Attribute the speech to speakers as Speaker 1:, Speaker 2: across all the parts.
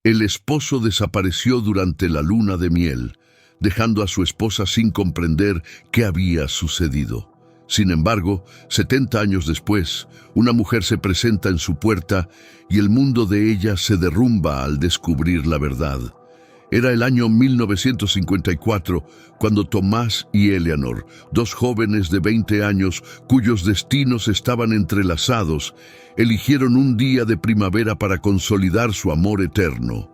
Speaker 1: El esposo desapareció durante la luna de miel, dejando a su esposa sin comprender qué había sucedido. Sin embargo, 70 años después, una mujer se presenta en su puerta y el mundo de ella se derrumba al descubrir la verdad. Era el año 1954 cuando Tomás y Eleanor, dos jóvenes de 20 años cuyos destinos estaban entrelazados, eligieron un día de primavera para consolidar su amor eterno.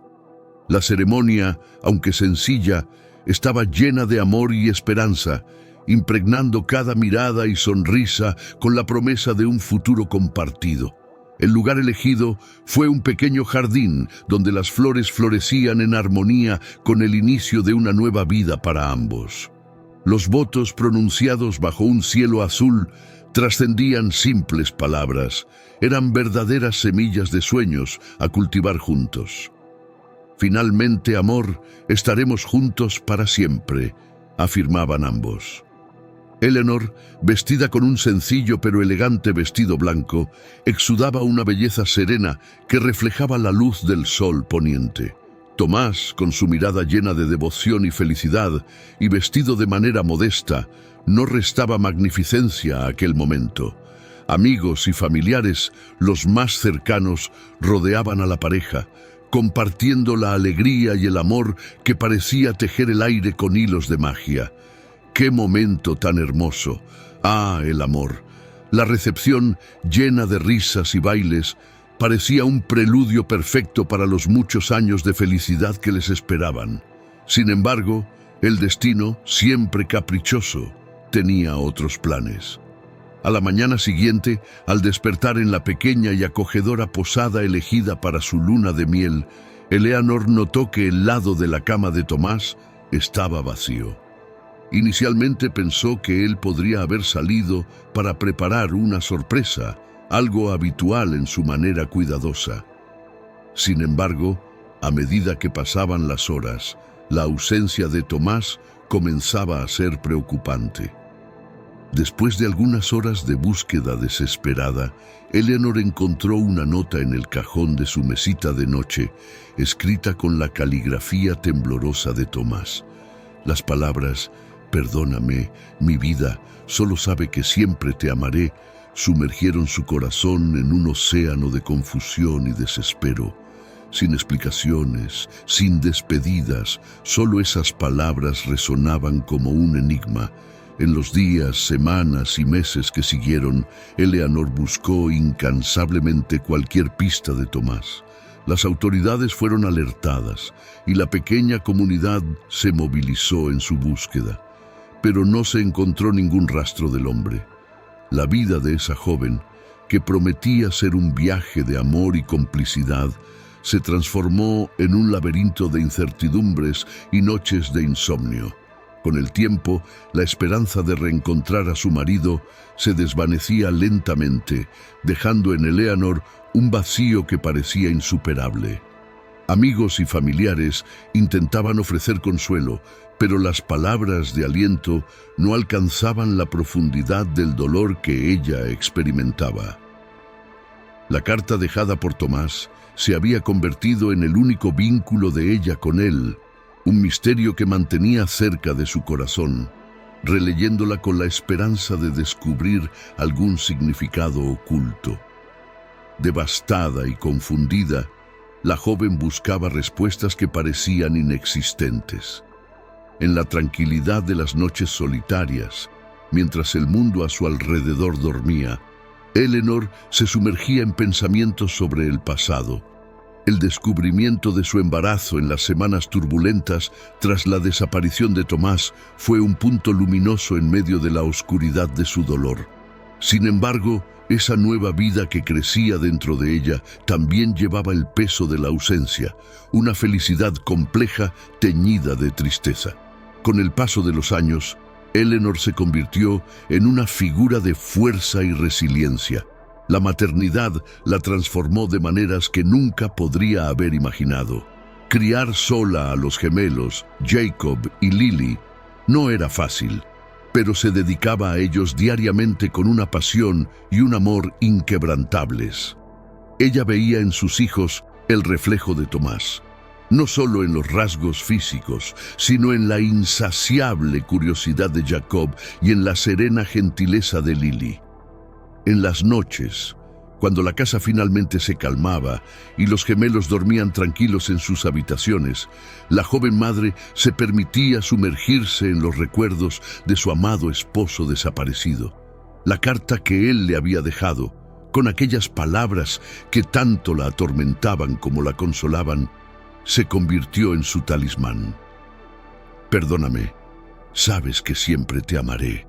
Speaker 1: La ceremonia, aunque sencilla, estaba llena de amor y esperanza, impregnando cada mirada y sonrisa con la promesa de un futuro compartido. El lugar elegido fue un pequeño jardín donde las flores florecían en armonía con el inicio de una nueva vida para ambos. Los votos pronunciados bajo un cielo azul trascendían simples palabras, eran verdaderas semillas de sueños a cultivar juntos. Finalmente, amor, estaremos juntos para siempre, afirmaban ambos. Eleanor, vestida con un sencillo pero elegante vestido blanco, exudaba una belleza serena que reflejaba la luz del sol poniente. Tomás, con su mirada llena de devoción y felicidad, y vestido de manera modesta, no restaba magnificencia a aquel momento. Amigos y familiares, los más cercanos, rodeaban a la pareja, compartiendo la alegría y el amor que parecía tejer el aire con hilos de magia. ¡Qué momento tan hermoso! ¡Ah, el amor! La recepción, llena de risas y bailes, parecía un preludio perfecto para los muchos años de felicidad que les esperaban. Sin embargo, el destino, siempre caprichoso, tenía otros planes. A la mañana siguiente, al despertar en la pequeña y acogedora posada elegida para su luna de miel, Eleanor notó que el lado de la cama de Tomás estaba vacío. Inicialmente pensó que él podría haber salido para preparar una sorpresa, algo habitual en su manera cuidadosa. Sin embargo, a medida que pasaban las horas, la ausencia de Tomás comenzaba a ser preocupante. Después de algunas horas de búsqueda desesperada, Eleanor encontró una nota en el cajón de su mesita de noche, escrita con la caligrafía temblorosa de Tomás. Las palabras «Perdóname, mi vida, solo sabe que siempre te amaré», sumergieron su corazón en un océano de confusión y desespero. Sin explicaciones, sin despedidas, solo esas palabras resonaban como un enigma. En los días, semanas y meses que siguieron, Eleanor buscó incansablemente cualquier pista de Tomás. Las autoridades fueron alertadas y la pequeña comunidad se movilizó en su búsqueda. Pero no se encontró ningún rastro del hombre. La vida de esa joven, que prometía ser un viaje de amor y complicidad, se transformó en un laberinto de incertidumbres y noches de insomnio. Con el tiempo, la esperanza de reencontrar a su marido se desvanecía lentamente, dejando en Eleanor un vacío que parecía insuperable. Amigos y familiares intentaban ofrecer consuelo, pero las palabras de aliento no alcanzaban la profundidad del dolor que ella experimentaba. La carta dejada por Tomás se había convertido en el único vínculo de ella con él, un misterio que mantenía cerca de su corazón, releyéndola con la esperanza de descubrir algún significado oculto. Devastada y confundida, la joven buscaba respuestas que parecían inexistentes. En la tranquilidad de las noches solitarias, mientras el mundo a su alrededor dormía, Eleanor se sumergía en pensamientos sobre el pasado. El descubrimiento de su embarazo en las semanas turbulentas tras la desaparición de Tomás fue un punto luminoso en medio de la oscuridad de su dolor. Sin embargo, esa nueva vida que crecía dentro de ella también llevaba el peso de la ausencia, una felicidad compleja teñida de tristeza. Con el paso de los años, Eleanor se convirtió en una figura de fuerza y resiliencia. La maternidad la transformó de maneras que nunca podría haber imaginado. Criar sola a los gemelos, Jacob y Lily, no era fácil, pero se dedicaba a ellos diariamente con una pasión y un amor inquebrantables. Ella veía en sus hijos el reflejo de Tomás, no solo en los rasgos físicos, sino en la insaciable curiosidad de Jacob y en la serena gentileza de Lily. En las noches, cuando la casa finalmente se calmaba y los gemelos dormían tranquilos en sus habitaciones, la joven madre se permitía sumergirse en los recuerdos de su amado esposo desaparecido. La carta que él le había dejado, con aquellas palabras que tanto la atormentaban como la consolaban, se convirtió en su talismán. «Perdóname, sabes que siempre te amaré».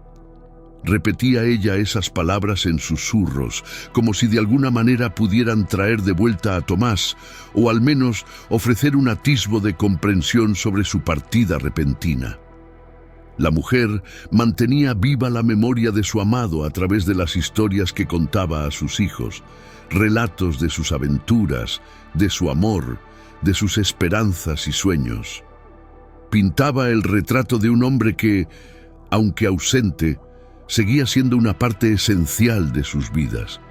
Speaker 1: Repetía ella esas palabras en susurros, como si de alguna manera pudieran traer de vuelta a Tomás, o al menos ofrecer un atisbo de comprensión sobre su partida repentina. La mujer mantenía viva la memoria de su amado a través de las historias que contaba a sus hijos, relatos de sus aventuras, de su amor, de sus esperanzas y sueños. Pintaba el retrato de un hombre que, aunque ausente, seguía siendo una parte esencial de sus vidas.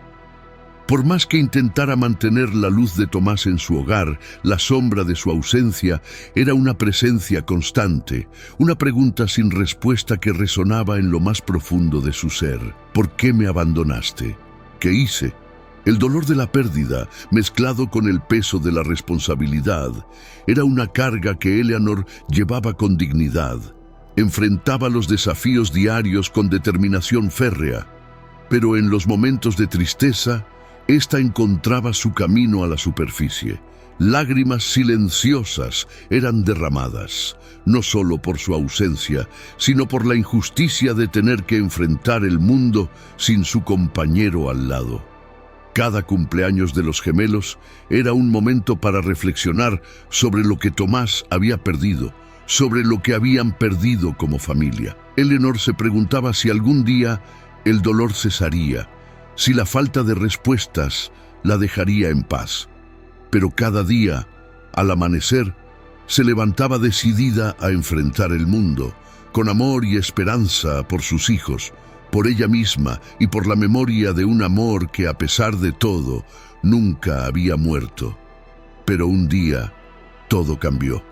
Speaker 1: Por más que intentara mantener la luz de Tomás en su hogar, la sombra de su ausencia era una presencia constante, una pregunta sin respuesta que resonaba en lo más profundo de su ser. ¿Por qué me abandonaste? ¿Qué hice? El dolor de la pérdida, mezclado con el peso de la responsabilidad, era una carga que Eleanor llevaba con dignidad. Enfrentaba los desafíos diarios con determinación férrea, pero en los momentos de tristeza, ésta encontraba su camino a la superficie. Lágrimas silenciosas eran derramadas, no solo por su ausencia, sino por la injusticia de tener que enfrentar el mundo sin su compañero al lado. Cada cumpleaños de los gemelos era un momento para reflexionar sobre lo que Tomás había perdido, sobre lo que habían perdido como familia. Eleanor se preguntaba si algún día el dolor cesaría, si la falta de respuestas la dejaría en paz. Pero cada día, al amanecer, se levantaba decidida a enfrentar el mundo, con amor y esperanza por sus hijos, por ella misma y por la memoria de un amor que, a pesar de todo, nunca había muerto. Pero un día, todo cambió.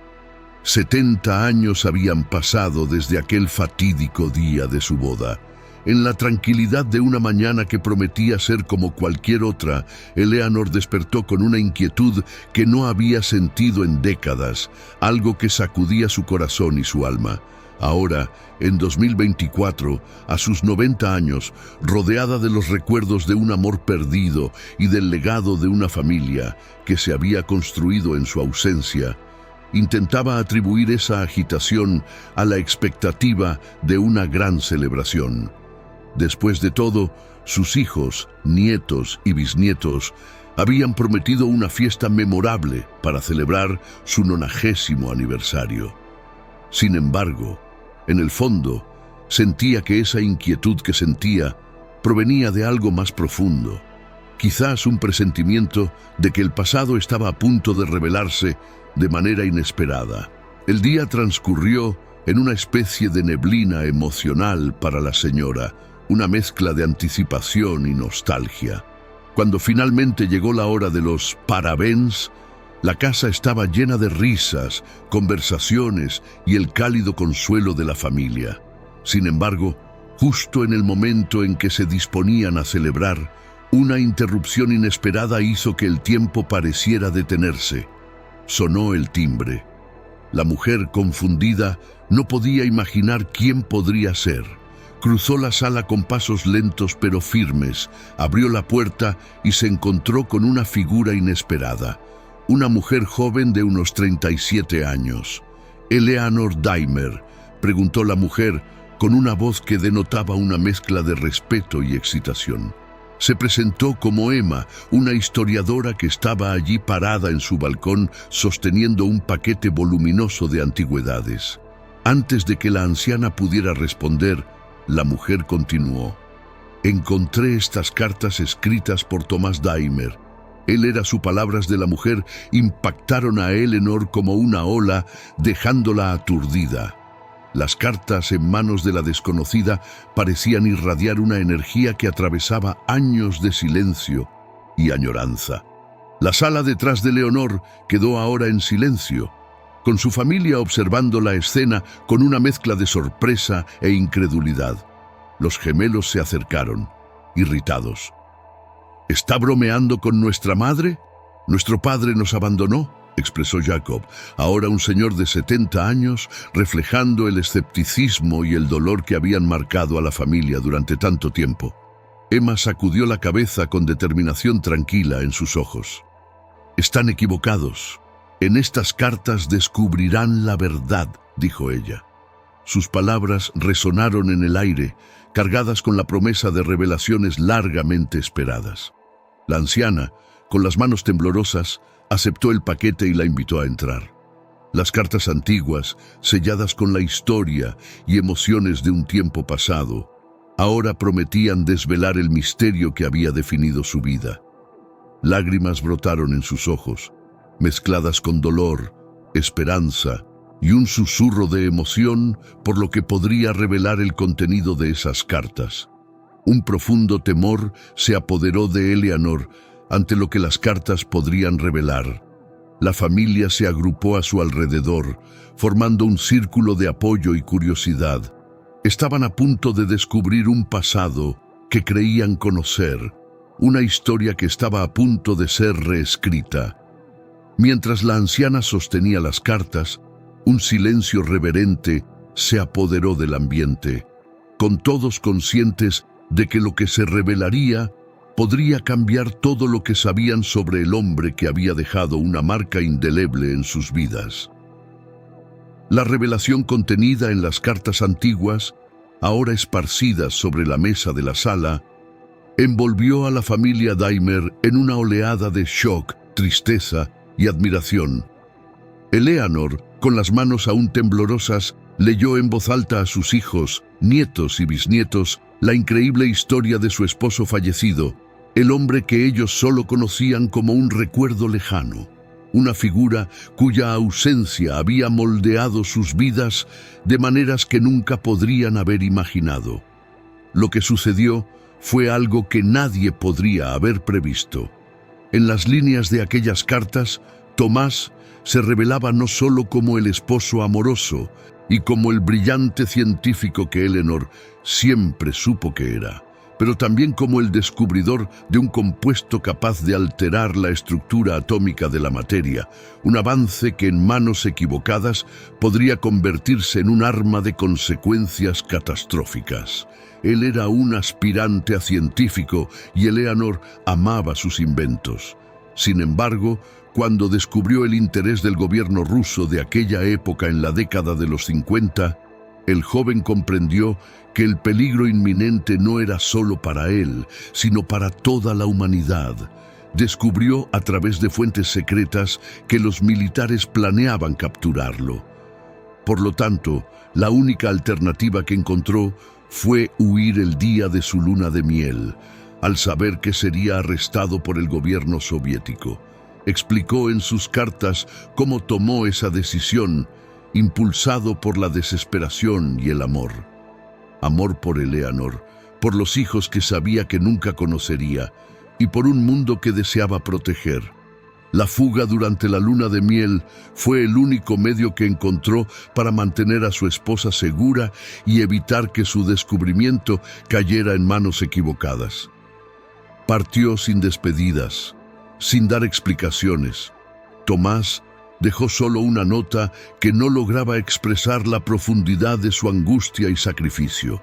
Speaker 1: 70 años habían pasado desde aquel fatídico día de su boda. En la tranquilidad de una mañana que prometía ser como cualquier otra, Eleanor despertó con una inquietud que no había sentido en décadas, algo que sacudía su corazón y su alma. Ahora, en 2024, a sus 90 años, rodeada de los recuerdos de un amor perdido y del legado de una familia que se había construido en su ausencia, intentaba atribuir esa agitación a la expectativa de una gran celebración. Después de todo, sus hijos, nietos y bisnietos habían prometido una fiesta memorable para celebrar su 90º aniversario. Sin embargo, en el fondo, sentía que esa inquietud que sentía provenía de algo más profundo, quizás un presentimiento de que el pasado estaba a punto de revelarse de manera inesperada. El día transcurrió en una especie de neblina emocional para la señora, una mezcla de anticipación y nostalgia. Cuando finalmente llegó la hora de los parabéns, la casa estaba llena de risas, conversaciones y el cálido consuelo de la familia. Sin embargo, justo en el momento en que se disponían a celebrar, una interrupción inesperada hizo que el tiempo pareciera detenerse. Sonó el timbre. La mujer, confundida, no podía imaginar quién podría ser. Cruzó la sala con pasos lentos pero firmes, abrió la puerta y se encontró con una figura inesperada. Una mujer joven de unos 37 años. «¿Eleanor Daimer?», preguntó la mujer con una voz que denotaba una mezcla de respeto y excitación. Se presentó como Emma, una historiadora que estaba allí parada en su balcón sosteniendo un paquete voluminoso de antigüedades. Antes de que la anciana pudiera responder, la mujer continuó. «Encontré estas cartas escritas por Tomás Daimer». Él era sus palabras de la mujer impactaron a Eleanor como una ola, dejándola aturdida. Las cartas en manos de la desconocida parecían irradiar una energía que atravesaba años de silencio y añoranza. La sala detrás de Leonor quedó ahora en silencio, con su familia observando la escena con una mezcla de sorpresa e incredulidad. Los gemelos se acercaron, irritados. ¿Está bromeando con nuestra madre? Nuestro padre nos abandonó, expresó Jacob, ahora un señor de 70 años, reflejando el escepticismo y el dolor que habían marcado a la familia durante tanto tiempo. Emma sacudió la cabeza con determinación tranquila en sus ojos. Están equivocados. En estas cartas descubrirán la verdad, dijo ella. Sus palabras resonaron en el aire, cargadas con la promesa de revelaciones largamente esperadas. La anciana, con las manos temblorosas, aceptó el paquete y la invitó a entrar. Las cartas antiguas, selladas con la historia y emociones de un tiempo pasado, ahora prometían desvelar el misterio que había definido su vida. Lágrimas brotaron en sus ojos, mezcladas con dolor, esperanza y un susurro de emoción por lo que podría revelar el contenido de esas cartas. Un profundo temor se apoderó de Eleanor ante lo que las cartas podrían revelar. La familia se agrupó a su alrededor, formando un círculo de apoyo y curiosidad. Estaban a punto de descubrir un pasado que creían conocer, una historia que estaba a punto de ser reescrita. Mientras la anciana sostenía las cartas, un silencio reverente se apoderó del ambiente, con todos conscientes de que lo que se revelaría podría cambiar todo lo que sabían sobre el hombre que había dejado una marca indeleble en sus vidas. La revelación contenida en las cartas antiguas, ahora esparcidas sobre la mesa de la sala, envolvió a la familia Dahmer en una oleada de shock, tristeza y admiración. Eleanor, con las manos aún temblorosas, leyó en voz alta a sus hijos, nietos y bisnietos la increíble historia de su esposo fallecido, el hombre que ellos solo conocían como un recuerdo lejano, una figura cuya ausencia había moldeado sus vidas de maneras que nunca podrían haber imaginado. Lo que sucedió fue algo que nadie podría haber previsto. En las líneas de aquellas cartas, Tomás se revelaba no solo como el esposo amoroso y como el brillante científico que Eleanor siempre supo que era, pero también como el descubridor de un compuesto capaz de alterar la estructura atómica de la materia, un avance que en manos equivocadas podría convertirse en un arma de consecuencias catastróficas. Él era un aspirante a científico y Eleanor amaba sus inventos. Sin embargo, cuando descubrió el interés del gobierno ruso de aquella época en la década de los 50, el joven comprendió que el peligro inminente no era solo para él, sino para toda la humanidad. Descubrió a través de fuentes secretas que los militares planeaban capturarlo. Por lo tanto, la única alternativa que encontró fue huir el día de su luna de miel, al saber que sería arrestado por el gobierno soviético. Explicó en sus cartas cómo tomó esa decisión, impulsado por la desesperación y el amor. Amor por Eleanor, por los hijos que sabía que nunca conocería y por un mundo que deseaba proteger. La fuga durante la luna de miel fue el único medio que encontró para mantener a su esposa segura y evitar que su descubrimiento cayera en manos equivocadas. Partió sin despedidas, sin dar explicaciones. Tomás dejó solo una nota que no lograba expresar la profundidad de su angustia y sacrificio.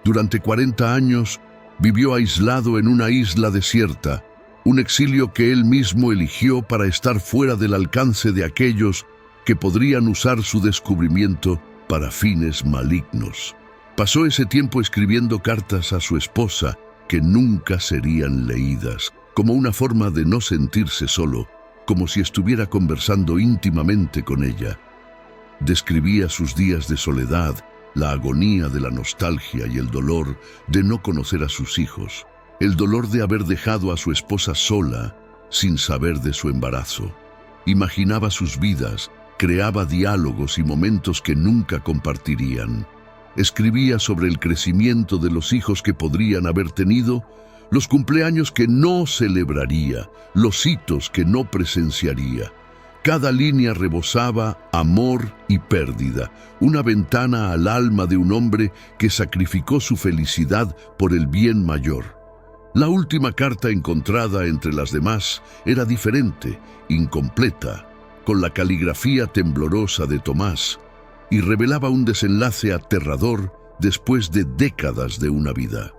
Speaker 1: Durante 40 años vivió aislado en una isla desierta, un exilio que él mismo eligió para estar fuera del alcance de aquellos que podrían usar su descubrimiento para fines malignos. Pasó ese tiempo escribiendo cartas a su esposa que nunca serían leídas, como una forma de no sentirse solo, como si estuviera conversando íntimamente con ella. Describía sus días de soledad, la agonía de la nostalgia y el dolor de no conocer a sus hijos, el dolor de haber dejado a su esposa sola, sin saber de su embarazo. Imaginaba sus vidas, creaba diálogos y momentos que nunca compartirían. Escribía sobre el crecimiento de los hijos que podrían haber tenido, los cumpleaños que no celebraría, los hitos que no presenciaría. Cada línea rebosaba amor y pérdida, una ventana al alma de un hombre que sacrificó su felicidad por el bien mayor. La última carta encontrada entre las demás era diferente, incompleta, con la caligrafía temblorosa de Tomás, y revelaba un desenlace aterrador después de décadas de una vida.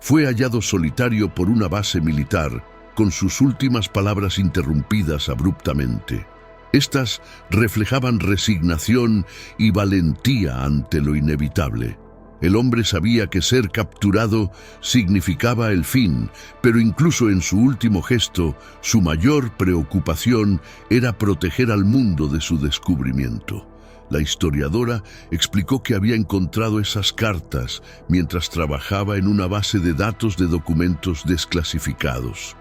Speaker 1: Fue hallado solitario por una base militar, con sus últimas palabras interrumpidas abruptamente. Estas reflejaban resignación y valentía ante lo inevitable. El hombre sabía que ser capturado significaba el fin, pero incluso en su último gesto, su mayor preocupación era proteger al mundo de su descubrimiento. La historiadora explicó que había encontrado esas cartas mientras trabajaba en una base de datos de documentos desclasificados.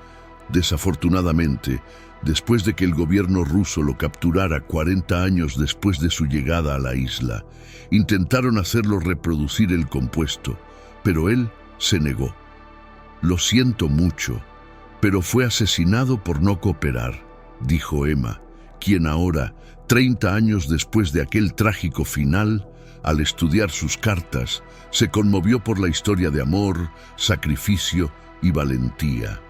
Speaker 1: Desafortunadamente, después de que el gobierno ruso lo capturara 40 años después de su llegada a la isla, intentaron hacerlo reproducir el compuesto, pero él se negó. «Lo siento mucho, pero fue asesinado por no cooperar», dijo Emma, quien ahora, 30 años después de aquel trágico final, al estudiar sus cartas, se conmovió por la historia de amor, sacrificio y valentía.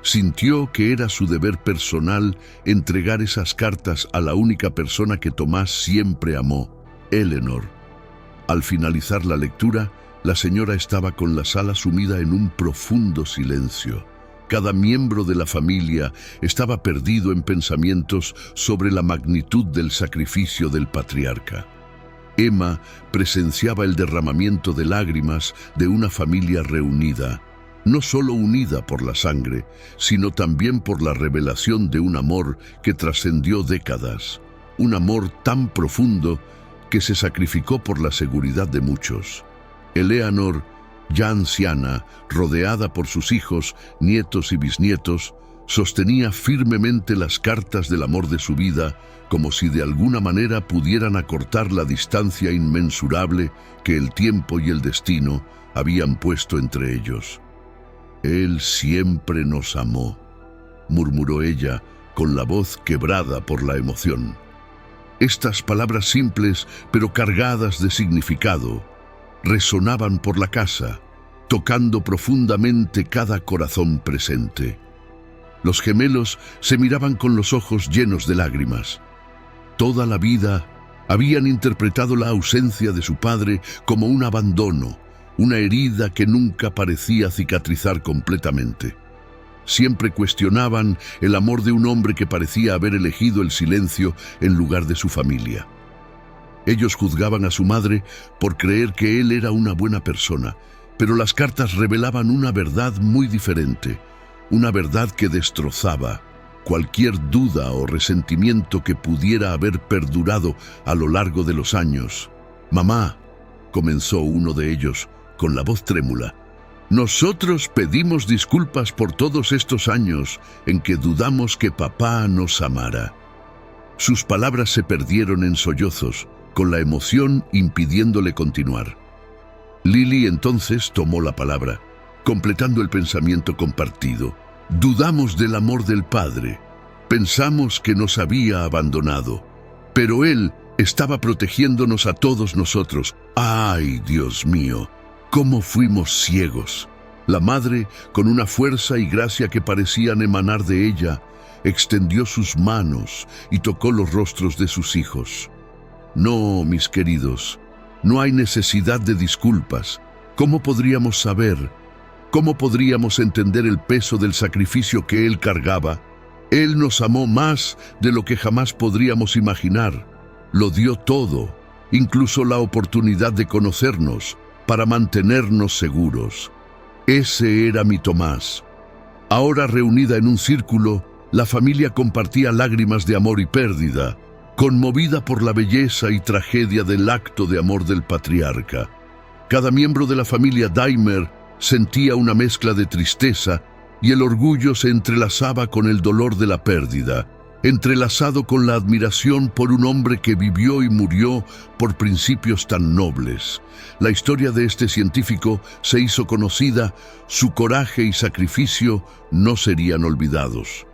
Speaker 1: Sintió que era su deber personal entregar esas cartas a la única persona que Tomás siempre amó, Eleanor. Al finalizar la lectura, la señora estaba con la sala sumida en un profundo silencio. Cada miembro de la familia estaba perdido en pensamientos sobre la magnitud del sacrificio del patriarca. Emma presenciaba el derramamiento de lágrimas de una familia reunida, no solo unida por la sangre, sino también por la revelación de un amor que trascendió décadas, un amor tan profundo que se sacrificó por la seguridad de muchos. Eleanor, ya anciana, rodeada por sus hijos, nietos y bisnietos, sostenía firmemente las cartas del amor de su vida, como si de alguna manera pudieran acortar la distancia inmensurable que el tiempo y el destino habían puesto entre ellos. «Él siempre nos amó», murmuró ella con la voz quebrada por la emoción. Estas palabras simples, pero cargadas de significado, resonaban por la casa, tocando profundamente cada corazón presente. Los gemelos se miraban con los ojos llenos de lágrimas. Toda la vida habían interpretado la ausencia de su padre como un abandono, una herida que nunca parecía cicatrizar completamente. Siempre cuestionaban el amor de un hombre que parecía haber elegido el silencio en lugar de su familia. Ellos juzgaban a su madre por creer que él era una buena persona, pero las cartas revelaban una verdad muy diferente, una verdad que destrozaba cualquier duda o resentimiento que pudiera haber perdurado a lo largo de los años. «Mamá», comenzó uno de ellos con la voz trémula, «nosotros pedimos disculpas por todos estos años en que dudamos que papá nos amara». Sus palabras se perdieron en sollozos, con la emoción impidiéndole continuar. Lily entonces tomó la palabra, completando el pensamiento compartido. «Dudamos del amor del Padre. Pensamos que nos había abandonado. Pero Él estaba protegiéndonos a todos nosotros. ¡Ay, Dios mío! ¿Cómo fuimos ciegos!». La madre, con una fuerza y gracia que parecían emanar de ella, extendió sus manos y tocó los rostros de sus hijos. «No, mis queridos, no hay necesidad de disculpas. ¿Cómo podríamos saber? ¿Cómo podríamos entender el peso del sacrificio que Él cargaba? Él nos amó más de lo que jamás podríamos imaginar. Lo dio todo, incluso la oportunidad de conocernos, para mantenernos seguros. Ese era mi Tomás». Ahora reunida en un círculo, la familia compartía lágrimas de amor y pérdida, conmovida por la belleza y tragedia del acto de amor del patriarca. Cada miembro de la familia Daimer sentía una mezcla de tristeza y el orgullo se entrelazaba con el dolor de la pérdida, entrelazado con la admiración por un hombre que vivió y murió por principios tan nobles. La historia de este científico se hizo conocida, su coraje y sacrificio no serían olvidados.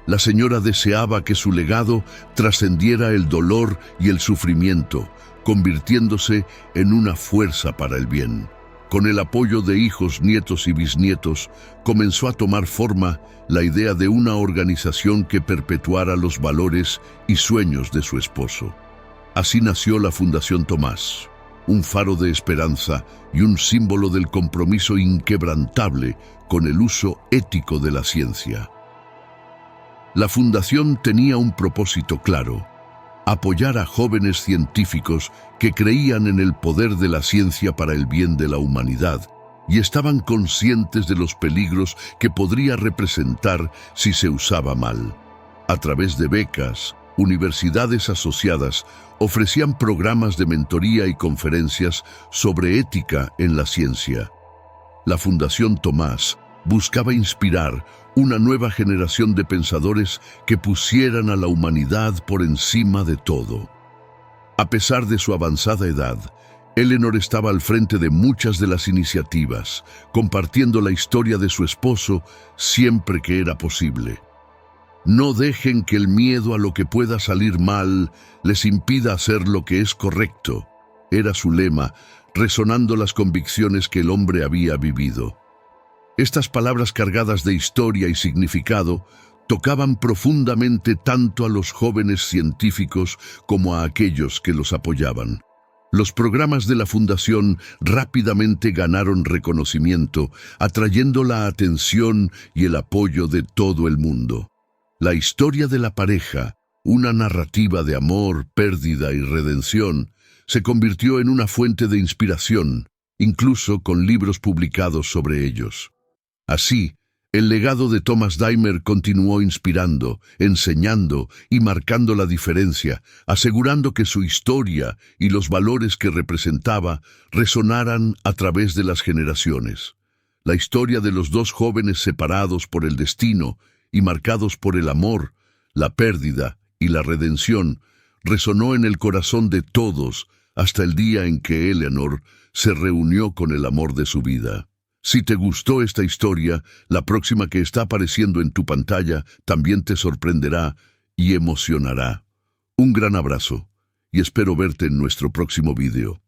Speaker 1: La señora deseaba que su legado trascendiera el dolor y el sufrimiento, convirtiéndose en una fuerza para el bien. Con el apoyo de hijos, nietos y bisnietos, comenzó a tomar forma la idea de una organización que perpetuara los valores y sueños de su esposo. Así nació la Fundación Tomás, un faro de esperanza y un símbolo del compromiso inquebrantable con el uso ético de la ciencia. La fundación tenía un propósito claro: apoyar a jóvenes científicos que creían en el poder de la ciencia para el bien de la humanidad y estaban conscientes de los peligros que podría representar si se usaba mal. A través de becas, universidades asociadas ofrecían programas de mentoría y conferencias sobre ética en la ciencia. La Fundación Tomás buscaba inspirar una nueva generación de pensadores que pusieran a la humanidad por encima de todo. A pesar de su avanzada edad, Eleanor estaba al frente de muchas de las iniciativas, compartiendo la historia de su esposo siempre que era posible. No dejen que el miedo a lo que pueda salir mal les impida hacer lo que es correcto, era su lema, resonando las convicciones que el hombre había vivido. Estas palabras cargadas de historia y significado tocaban profundamente tanto a los jóvenes científicos como a aquellos que los apoyaban. Los programas de la Fundación rápidamente ganaron reconocimiento, atrayendo la atención y el apoyo de todo el mundo. La historia de la pareja, una narrativa de amor, pérdida y redención, se convirtió en una fuente de inspiración, incluso con libros publicados sobre ellos. Así, el legado de Thomas Daimer continuó inspirando, enseñando y marcando la diferencia, asegurando que su historia y los valores que representaba resonaran a través de las generaciones. La historia de los dos jóvenes separados por el destino y marcados por el amor, la pérdida y la redención resonó en el corazón de todos hasta el día en que Eleanor se reunió con el amor de su vida. Si te gustó esta historia, la próxima que está apareciendo en tu pantalla también te sorprenderá y emocionará. Un gran abrazo y espero verte en nuestro próximo video.